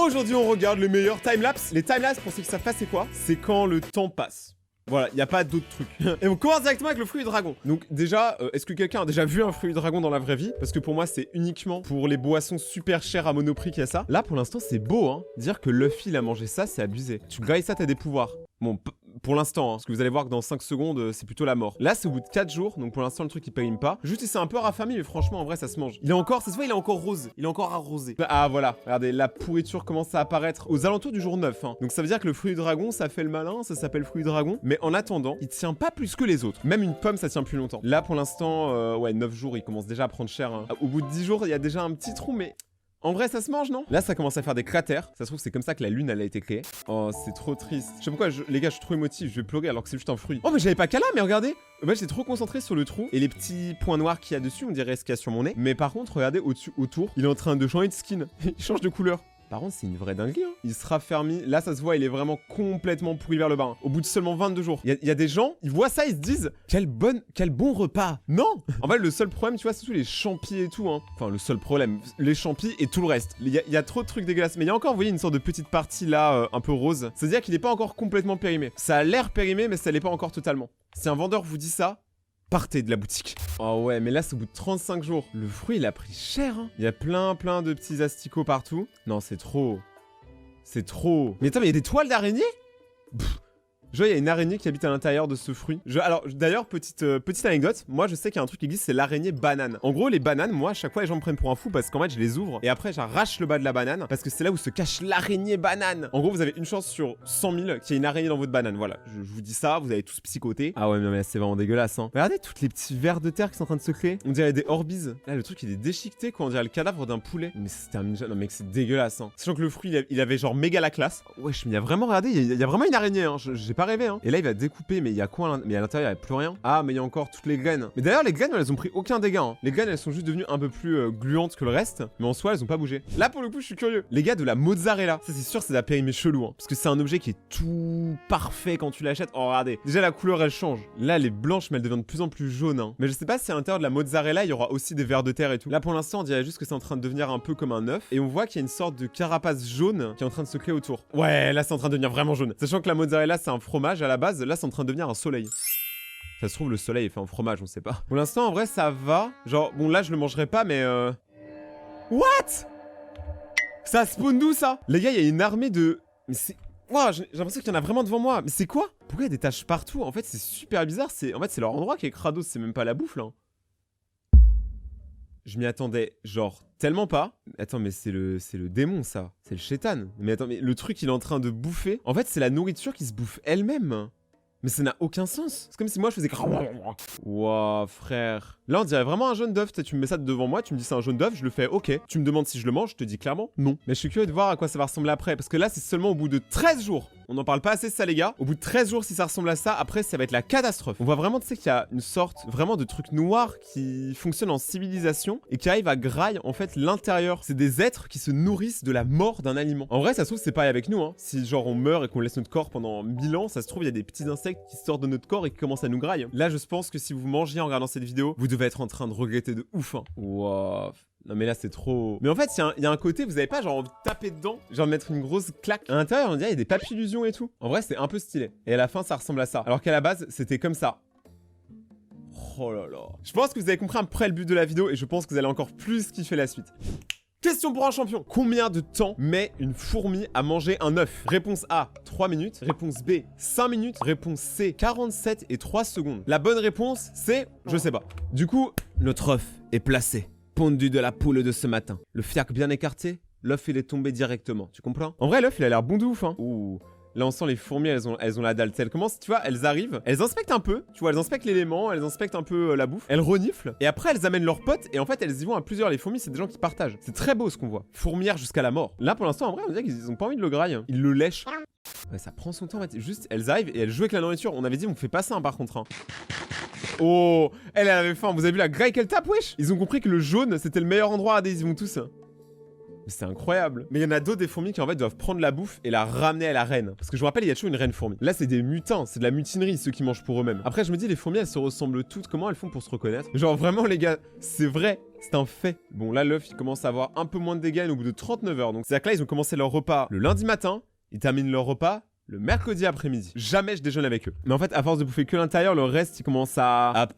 Aujourd'hui, on regarde les meilleurs timelapse. Les timelapse, pour ceux qui savent pas c'est quoi, c'est quand le temps passe. Voilà, il n'y a pas d'autres trucs. Et on commence directement avec le fruit du dragon. Donc déjà, est-ce que quelqu'un a déjà vu un fruit du dragon dans la vraie vie? Parce que pour moi, c'est uniquement pour les boissons super chères à Monoprix qu'il y a ça. Là, pour l'instant, c'est beau, hein. Dire que Luffy, il a mangé ça, c'est abusé. Tu grailles ça, t'as des pouvoirs. Bon, pour l'instant, hein, parce que vous allez voir que dans 5 secondes, c'est plutôt la mort. Là, c'est au bout de 4 jours, donc pour l'instant, le truc, il périme pas. Juste, il s'est un peu raffermi, mais franchement, en vrai, ça se mange. Il est encore, ça se voit, il est encore rose. Il est encore arrosé. Ah, voilà. Regardez, la pourriture commence à apparaître aux alentours du jour 9. Hein. Donc ça veut dire que le fruit du dragon, ça fait le malin, ça s'appelle fruit du dragon. Mais en attendant, il tient pas plus que les autres. Même une pomme, ça tient plus longtemps. Là, pour l'instant, ouais, 9 jours, il commence déjà à prendre cher. Hein. Au bout de 10 jours, il y a déjà un petit trou, mais... En vrai, ça se mange, non? Là, ça commence à faire des cratères. Ça se trouve, c'est comme ça que la lune, elle a été créée. Oh, c'est trop triste. Je sais pas pourquoi, les gars, je suis trop émotif. Je vais pleurer alors que c'est juste un fruit. Oh, mais j'avais pas qu'à là, mais regardez. Bah, j'étais trop concentré sur le trou et les petits points noirs qu'il y a dessus. On dirait ce qu'il y a sur mon nez. Mais par contre, regardez au-dessus, autour, il est en train de changer de skin. Il change de couleur. Par contre, c'est une vraie dinguerie, hein. Il se raffermit. Là, ça se voit, il est vraiment complètement pourri vers le bas. Hein. Au bout de seulement 22 jours. Il y a des gens, ils voient ça, ils se disent quel bon repas. Non. En fait, le seul problème, tu vois, c'est tous les champis et tout. Hein. Enfin, le seul problème, les champis et tout le reste. Il y a trop de trucs dégueulasses. Mais il y a encore, vous voyez, une sorte de petite partie là, un peu rose. C'est-à-dire qu'il n'est pas encore complètement périmé. Ça a l'air périmé, mais ça l'est pas encore totalement. Si un vendeur vous dit ça, partez de la boutique. Oh ouais, mais là, c'est au bout de 35 jours. Le fruit, il a pris cher, hein. Il y a plein de petits asticots partout. Non, c'est trop. C'est trop. Mais attends, mais il y a des toiles d'araignée? Je vois, il y a une araignée qui habite à l'intérieur de ce fruit. Alors, d'ailleurs, petite anecdote. Moi, je sais qu'il y a un truc qui existe, c'est l'araignée banane. En gros, les bananes, moi, à chaque fois, les gens me prennent pour un fou parce qu'en fait, je les ouvre et après, j'arrache le bas de la banane parce que c'est là où se cache l'araignée banane. En gros, vous avez une chance sur 100 000 qu'il y ait une araignée dans votre banane. Voilà, je vous dis ça, vous allez tous psychoter. Ah ouais, mais c'est vraiment dégueulasse, hein. Regardez toutes les petits vers de terre qui sont en train de se créer. On dirait des orbises. Là, le truc, il est déchiqueté, quoi. On dirait le cadavre d'un poulet. Mais c'est terminé. Non, mec, c'est dégueulasse, hein. Sachant que le fruit, il avait genre méga la classe. Wesh, mais il y a vraiment, regardez, il y a vraiment une araignée, hein. J'ai pas rêvé, hein. Et là, il va découper, mais il y a quoi mais à l'intérieur, il n'y a plus rien. Ah, mais il y a encore toutes les graines. Mais d'ailleurs, les graines, elles ont pris aucun dégât. Hein. Les graines, elles sont juste devenues un peu plus gluantes que le reste, mais en soi, elles ont pas bougé. Là, pour le coup, je suis curieux. Les gars, de la mozzarella. Ça, c'est sûr, c'est de la périmée chelou. Hein, parce que c'est un objet qui est tout parfait quand tu l'achètes. Oh, regardez. Déjà, la couleur, elle change. Là, elle est blanche, mais elle devient de plus en plus jaune. Hein. Mais je sais pas si à l'intérieur de la mozzarella, il y aura aussi des vers de terre et tout. Là, pour l'instant, on dirait juste que c'est en train de devenir un peu comme un œuf. Et on voit qu'il y a une sorte de carapace jaune qui est en train de se créer autour. Ouais, là, c'est en train de devenir vraiment jaune. Sachant que la mozzarella, c'est un fromage à la base. Là, c'est en train de devenir un soleil. Ça se trouve, le soleil est fait en fromage, on sait pas. Pour l'instant, en vrai, ça va. Genre, bon, là, je le mangerai pas, mais What? Ça spawn d'où, ça? Les gars, il y a une armée de... Mais c'est... Wow, j'ai l'impression qu'il y en a vraiment devant moi. Mais c'est quoi? Pourquoi il y a des taches partout? En fait, c'est super bizarre. En fait, c'est leur endroit qui est crado. C'est même pas la bouffe, là. Je m'y attendais, genre, tellement pas. Attends, mais c'est le démon, ça. C'est le chétan. Mais attends, mais le truc, il est en train de bouffer. En fait, c'est la nourriture qui se bouffe elle-même. Mais ça n'a aucun sens. C'est comme si moi je faisais... Wouah, frère. Là, on dirait vraiment un jaune d'œuf. Tu me mets ça devant moi, tu me dis c'est un jaune d'œuf, je le fais ok. Tu me demandes si je le mange, je te dis clairement non. Mais je suis curieux de voir à quoi ça va ressembler après. Parce que là, c'est seulement au bout de 13 jours. On n'en parle pas assez de ça, les gars. Au bout de 13 jours, si ça ressemble à ça, après, ça va être la catastrophe. On voit vraiment, tu sais, qu'il y a une sorte vraiment de truc noir qui fonctionne en civilisation et qui arrive à grailler, en fait, l'intérieur. C'est des êtres qui se nourrissent de la mort d'un aliment. En vrai, ça se trouve, c'est pareil avec nous, hein. Si, genre, on meurt et qu'on laisse notre corps pendant 1000 ans, ça se trouve, il y a des petits insectes qui sortent de notre corps et qui commencent à nous grailler. Là, je pense que si vous mangiez en regardant cette vidéo, vous devez être en train de regretter de ouf, hein. Wow. Non mais là c'est trop... Mais en fait il y a un côté, vous avez pas genre envie de taper dedans, genre de mettre une grosse claque. À l'intérieur on dirait il y a des papillusions et tout. En vrai c'est un peu stylé. Et à la fin ça ressemble à ça. Alors qu'à la base c'était comme ça. Oh là là. Je pense que vous avez compris à peu près le but de la vidéo et je pense que vous allez encore plus kiffer la suite. Question pour un champion. Combien de temps met une fourmi à manger un œuf? Réponse A, 3 minutes. Réponse B, 5 minutes. Réponse C, 47 et 3 secondes. La bonne réponse, c'est... Je sais pas. Du coup, notre œuf est placé. Pondu de la poule de ce matin. Le fiac bien écarté, l'œuf il est tombé directement. Tu comprends? En vrai, l'œuf il a l'air bon de ouf, hein. Ouh. Là, on sent les fourmis, elles ont la dalle. Elles commencent, tu vois, elles arrivent, elles inspectent un peu, tu vois, elles inspectent l'élément, elles inspectent un peu la bouffe, elles reniflent, et après, elles amènent leurs potes, et en fait, elles y vont à plusieurs. Les fourmis, c'est des gens qui partagent. C'est très beau ce qu'on voit. Fourmière jusqu'à la mort. Là, pour l'instant, en vrai, on dirait qu'ils ont pas envie de le grailler. Hein. Ils le lèchent. Ouais, ça prend son temps, en fait. Juste, elles arrivent et elles jouent avec la nourriture. On avait dit, on fait pas ça, hein, par contre. Hein. Oh, elle avait faim. Vous avez vu la graille qu'elle tape, wesh? Ils ont compris que le jaune, c'était le meilleur endroit à aller. Ils y vont tous. C'est incroyable. Mais il y en a d'autres des fourmis qui en fait doivent prendre la bouffe et la ramener à la reine. Parce que je vous rappelle, il y a toujours une reine fourmi. Là, c'est des mutins, c'est de la mutinerie, ceux qui mangent pour eux-mêmes. Après, je me dis, les fourmis, elles se ressemblent toutes. Comment elles font pour se reconnaître? Genre, vraiment, les gars, c'est vrai. C'est un fait. Bon, là, l'œuf, il commence à avoir un peu moins de dégâts au bout de 39 heures. Donc, c'est-à-dire que là, ils ont commencé leur repas le lundi matin. Ils terminent leur repas le mercredi après-midi. Jamais je déjeune avec eux. Mais en fait, à force de bouffer que l'intérieur, le reste, il commence à...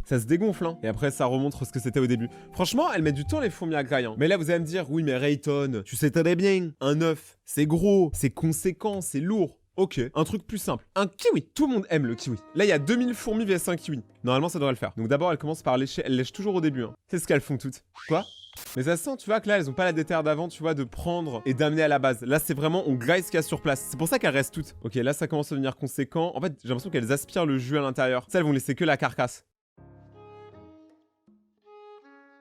Ça se dégonfle, hein. Et après, ça remonte ce que c'était au début. Franchement, elles mettent du temps, les fourmis à graille, hein. Mais là, vous allez me dire, oui, mais Rayton, tu sais très bien, un œuf, c'est gros, c'est conséquent, c'est lourd. Ok, un truc plus simple. Un kiwi. Tout le monde aime le kiwi. Là, il y a 2000 fourmis vs un kiwi. Normalement, ça devrait le faire. Donc d'abord, elles commencent par lécher. Elles lèchent toujours au début, hein. C'est ce qu'elles font toutes. Quoi? Mais ça sent, tu vois, que là, elles ont pas la déterre d'avant, tu vois, de prendre et d'amener à la base. Là, c'est vraiment, on graille ce qu'il y a sur place. C'est pour ça qu'elles restent toutes. Ok, là, ça commence à devenir conséquent. En fait, j'ai l'impression qu'elles aspirent le jus à l'intérieur. Ça, elles vont laisser que la carcasse.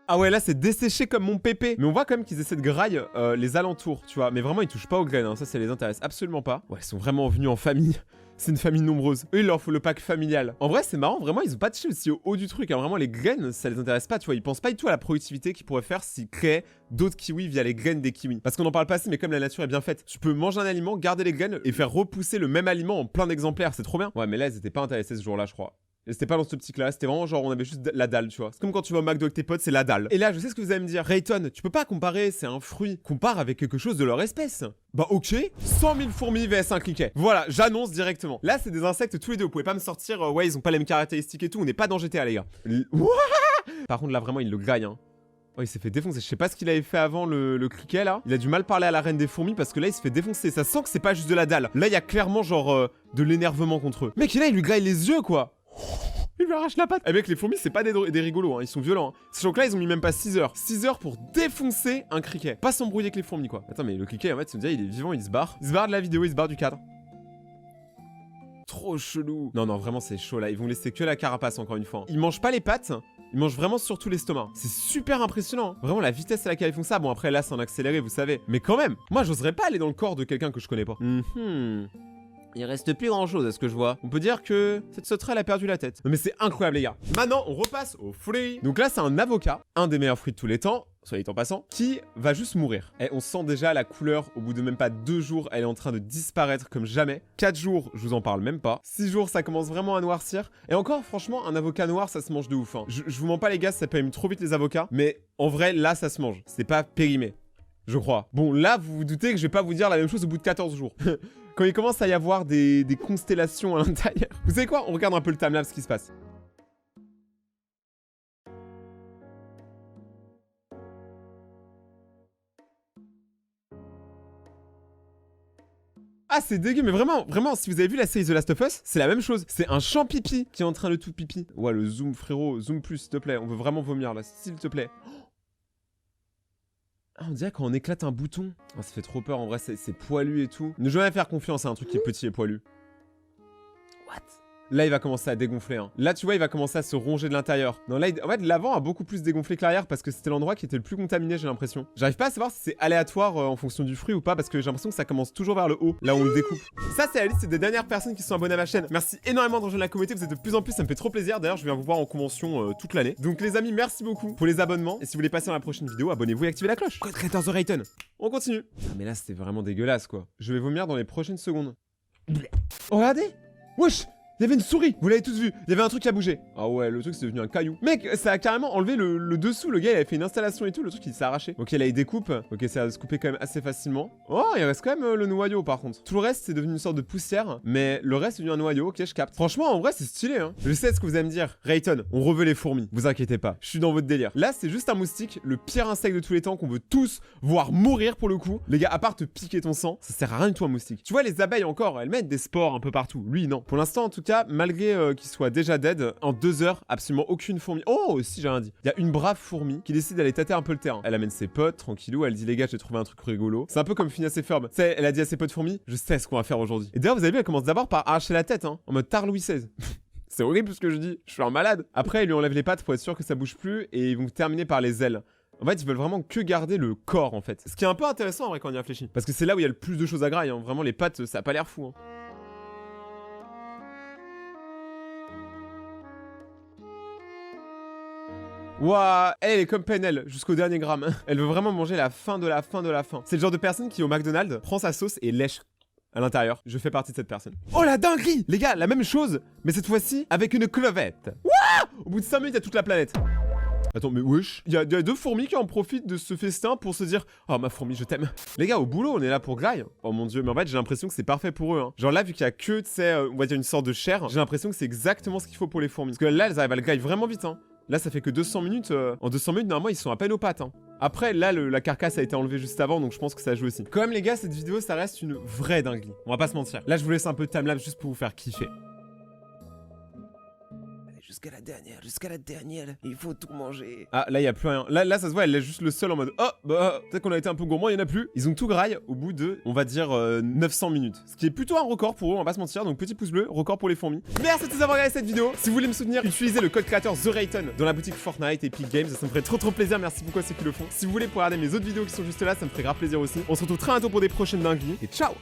Ah ouais, là, c'est desséché comme mon pépé. Mais on voit quand même qu'ils essaient de grailler les alentours, tu vois. Mais vraiment, ils touchent pas aux graines, hein. Ça les intéresse absolument pas. Ouais, ils sont vraiment venus en famille. C'est une famille nombreuse. Eux, il leur faut le pack familial. En vrai, c'est marrant. Vraiment, ils ont pas touché aussi au haut du truc, hein. Vraiment, les graines, ça les intéresse pas, tu vois. Ils pensent pas du tout à la productivité qu'ils pourraient faire s'ils créaient d'autres kiwis via les graines des kiwis. Parce qu'on en parle pas assez, mais comme la nature est bien faite, tu peux manger un aliment, garder les graines et faire repousser le même aliment en plein d'exemplaires. C'est trop bien. Ouais, mais là, ils étaient pas intéressés ce jour-là, je crois. Et c'était pas dans cette optique-là, c'était vraiment genre on avait juste la dalle, tu vois. C'est comme quand tu vas au McDo avec tes potes, c'est la dalle. Et là, je sais ce que vous allez me dire. Rayton, tu peux pas comparer, c'est un fruit. Compare avec quelque chose de leur espèce. Bah ok, 100 000 fourmis vs un criquet. Voilà, j'annonce directement. Là, c'est des insectes tous les deux. Vous pouvez pas me sortir, ouais, ils ont pas les mêmes caractéristiques et tout. On n'est pas dans GTA, les gars. Par contre, là, vraiment, il le graille, hein. Oh, il s'est fait défoncer. Je sais pas ce qu'il avait fait avant le criquet là. Il a du mal parler à la reine des fourmis parce que là il se fait défoncer. Ça sent que c'est pas juste de la dalle. Là il y a clairement genre de l'énervement contre eux. Mec, là il lui graille les yeux quoi. Il lui arrache la patte. Eh mec, les fourmis c'est pas des rigolos, hein. Ils sont violents, hein. Sachant que là ils ont mis même pas 6 heures. 6 heures pour défoncer un criquet. Pas s'embrouiller avec les fourmis quoi. Attends, mais le criquet en fait, tu me dis, il est vivant, il se barre. Il se barre de la vidéo, il se barre du cadre. Trop chelou. Non, non, vraiment c'est chaud là. Ils vont laisser que la carapace encore une fois. Ils mangent pas les pattes. Ils mangent vraiment surtout l'estomac. C'est super impressionnant, hein. Vraiment la vitesse à laquelle ils font ça. Bon après là c'est en accéléré, vous savez. Mais quand même, moi j'oserais pas aller dans le corps de quelqu'un que je connais pas. Il reste plus grand chose à ce que je vois. On peut dire que cette sauterelle a perdu la tête. Non mais c'est incroyable les gars. Maintenant on repasse aux fruits. Donc là c'est un avocat, un des meilleurs fruits de tous les temps, soit dit en passant, qui va juste mourir. Et on sent déjà la couleur, au bout de même pas 2 jours, elle est en train de disparaître comme jamais. 4 jours, je vous en parle même pas. 6 jours, ça commence vraiment à noircir. Et encore, franchement, un avocat noir, ça se mange de ouf, hein. Je vous mens pas les gars, ça périme trop vite les avocats. Mais en vrai, là, ça se mange. C'est pas périmé. Je crois. Bon, là, vous vous doutez que je vais pas vous dire la même chose au bout de 14 jours. Quand il commence à y avoir des constellations à l'intérieur. Vous savez quoi? On regarde un peu le timelapse, ce qui se passe. Ah, c'est dégueu, mais vraiment, vraiment, si vous avez vu la série The Last of Us, c'est la même chose. C'est un champ pipi qui est en train de tout pipi. Ouais, le zoom, frérot, zoom plus, s'il te plaît. On veut vraiment vomir, là, s'il te plaît. Ah, on dirait quand on éclate un bouton. Ah, ça fait trop peur, en vrai, c'est poilu et tout. Ne jamais faire confiance à un truc qui est petit et poilu. What? Là, il va commencer à dégonfler, hein. Là, tu vois, il va commencer à se ronger de l'intérieur. Non, là, en fait, l'avant a beaucoup plus dégonflé que l'arrière parce que c'était l'endroit qui était le plus contaminé, j'ai l'impression. J'arrive pas à savoir si c'est aléatoire en fonction du fruit ou pas parce que j'ai l'impression que ça commence toujours vers le haut, là où on le découpe. Ça, c'est la liste des dernières personnes qui sont abonnées à ma chaîne. Merci énormément de rejoindre la communauté, vous êtes de plus en plus, ça me fait trop plaisir. D'ailleurs, je viens vous voir en convention toute l'année. Donc, les amis, merci beaucoup pour les abonnements. Et si vous voulez passer dans la prochaine vidéo, abonnez-vous et activez la cloche. Code Creator The Rayton. On continue. Ah, mais là, c'était vraiment dégueulasse, quoi. Je vais vomir dans les prochaines secondes. Oh, regardez. Wesh. Il y avait une souris, vous l'avez tous vu, il y avait un truc qui a bougé. Ah ouais, le truc c'est devenu un caillou. Mec, ça a carrément enlevé le dessous, le gars il avait fait une installation et tout, le truc il s'est arraché. Ok, là il découpe, ok ça va se couper quand même assez facilement. Oh, il reste quand même le noyau par contre. Tout le reste c'est devenu une sorte de poussière, mais le reste c'est devenu un noyau, ok je capte. Franchement en vrai c'est stylé hein. Je sais ce que vous allez me dire, Rayton, on reveut les fourmis, vous inquiétez pas, je suis dans votre délire. Là c'est juste un moustique, le pire insecte de tous les temps qu'on veut tous voir mourir pour le coup. Les gars, à part te piquer ton sang, ça sert à rien du tout un moustique. Tu vois les abeilles encore, elles mettent des spores un peu partout, lui non. Pour l'instant en tout cas, malgré qu'il soit déjà dead, en 2 heures, absolument aucune fourmi. Oh, si j'ai rien dit. Il y a une brave fourmi qui décide d'aller tâter un peu le terrain. Elle amène ses potes, tranquillou, elle dit les gars, j'ai trouvé un truc rigolo. C'est un peu comme Phineas et Ferb. Tu sais, elle a dit à ses potes fourmis, je sais ce qu'on va faire aujourd'hui. Et d'ailleurs, vous avez vu, elle commence d'abord par arracher la tête, hein, en mode tard Louis XVI. C'est horrible ce que je dis, je suis un malade. Après, ils lui enlèvent les pattes pour être sûr que ça bouge plus et ils vont terminer par les ailes. En fait, ils veulent vraiment que garder le corps, en fait. Ce qui est un peu intéressant, en vrai, quand on y réfléchit. Parce que c'est là où il y a le plus de choses à grailler, hein. Vraiment, les pattes, ça a pas l'air fou, hein. Ouah, elle est comme Penel, jusqu'au dernier gramme. Elle veut vraiment manger la fin de la fin de la fin. C'est le genre de personne qui, au McDonald's, prend sa sauce et lèche à l'intérieur. Je fais partie de cette personne. Oh la dinguerie! Les gars, la même chose, mais cette fois-ci avec une clevette. Ouah! Au bout de 5 minutes, il y a toute la planète. Attends, mais wesh, il y a 2 fourmis qui en profitent de ce festin pour se dire « Oh, ma fourmi, je t'aime ». Les gars, au boulot, on est là pour Glide. Oh mon dieu, mais en fait, j'ai l'impression que c'est parfait pour eux. Hein. Genre là, vu qu'il y a que, tu sais, on va dire une sorte de chair, j'ai l'impression que c'est exactement ce qu'il faut pour les fourmis. Parce que là, elles arrivent à le Glide vraiment vite. Hein. Là, ça fait que 200 minutes. En 200 minutes, normalement, ils sont à peine aux pattes. Hein. Après, là, la carcasse a été enlevée juste avant, donc je pense que ça joue aussi. Quand même, les gars, cette vidéo, ça reste une vraie dinguerie. On va pas se mentir. Là, je vous laisse un peu de timelapse juste pour vous faire kiffer. Jusqu'à la dernière, il faut tout manger. Ah, là, il y a plus rien. Là, ça se voit, elle laisse juste le sol en mode oh, bah, peut-être qu'on a été un peu gourmand, il y en a plus. Ils ont tout graille au bout de, on va dire, 900 minutes. Ce qui est plutôt un record pour eux, on va pas se mentir. Donc, petit pouce bleu, record pour les fourmis. Merci de vous avoir regardé cette vidéo. Si vous voulez me soutenir, utilisez le code créateur TheRayton dans la boutique Fortnite et Epic Games. Ça me ferait trop plaisir. Merci beaucoup à ceux qui le font. Si vous voulez pour regarder mes autres vidéos qui sont juste là, ça me ferait grave plaisir aussi. On se retrouve très bientôt pour des prochaines dingueries. Et ciao!